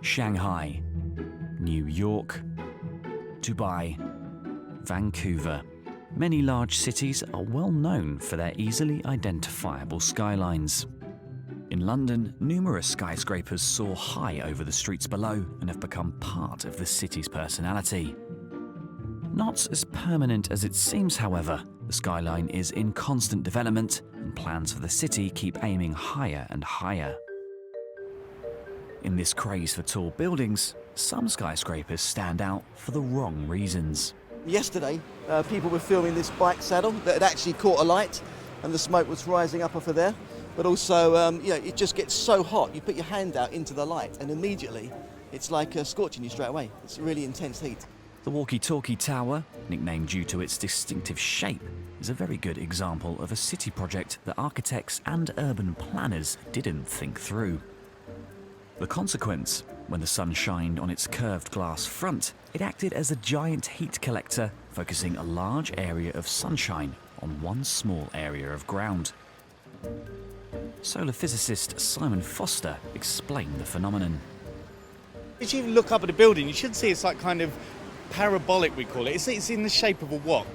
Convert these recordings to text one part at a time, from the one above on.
Shanghai, New York, Dubai, Vancouver. Many large cities are well known for their easily identifiable skylines. In London, numerous skyscrapers soar high over the streets below and have become part of the city's personality. Not as permanent as it seems, however. The skyline is in constant development, and plans for the city keep aiming higher and higher. In this craze for tall buildings, some skyscrapers stand out for the wrong reasons. Yesterday, people were filming this bike saddle that had actually caught alight, and the smoke was rising up off of there. But also, it just gets so hot. You put your hand out into the light, and immediately, it's like scorching you straight away. It's really intense heat. The walkie-talkie tower, nicknamed due to its distinctive shape, is a very good example of a city project that architects and urban planners didn't think through. The consequence, when the sun shined on its curved glass front, it acted as a giant heat collector, focusing a large area of sunshine on one small area of ground. Solar physicist Simon Foster explained the phenomenon. As you look up at the building, you should see it's like kind of parabolic, we call it. It's in the shape of a wok.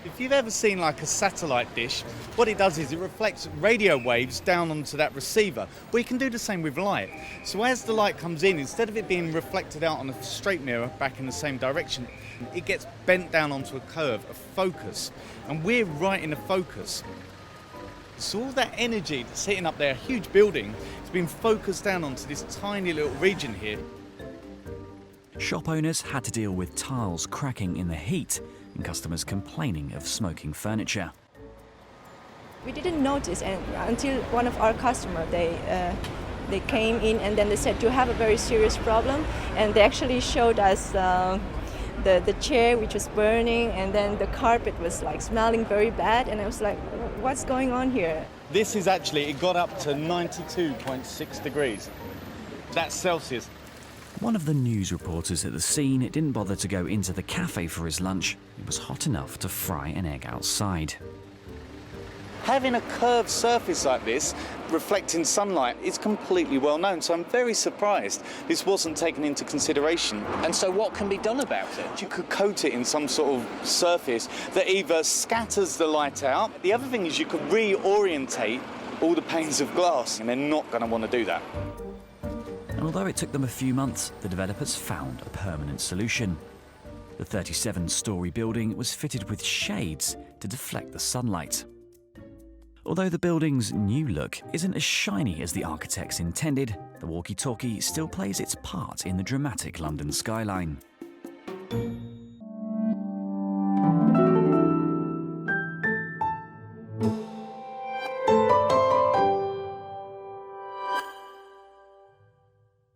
If you've ever seen like a satellite dish, what it does is it reflects radio waves down onto that receiver. Well, you can do the same with light. So as the light comes in, instead of it being reflected out on a straight mirror back in the same direction, it gets bent down onto a curve, a focus. And we're right in the focus. So all that energy that's hitting up there, a huge building, has been focused down onto this tiny little region here. Shop owners had to deal with tiles cracking in the heat and customers complaining of smoking furniture. We didn't notice until one of our customers, they came in and then they said, you have a very serious problem, and they actually showed us the chair which was burning, and then the carpet was like smelling very bad, and I was like, what's going on here? This is actually, it got up to 92.6 degrees. That's Celsius. One of the news reporters at the scene didn't bother to go into the cafe for his lunch. It was hot enough to fry an egg outside. Having a curved surface like this, reflecting sunlight, is completely well known, so I'm very surprised this wasn't taken into consideration. And so what can be done about it? You could coat it in some sort of surface that either scatters the light out. The other thing is you could reorientate all the panes of glass, and they're not going to want to do that. And although it took them a few months, the developers found a permanent solution. The 37-storey building was fitted with shades to deflect the sunlight. Although the building's new look isn't as shiny as the architects intended, the walkie-talkie still plays its part in the dramatic London skyline.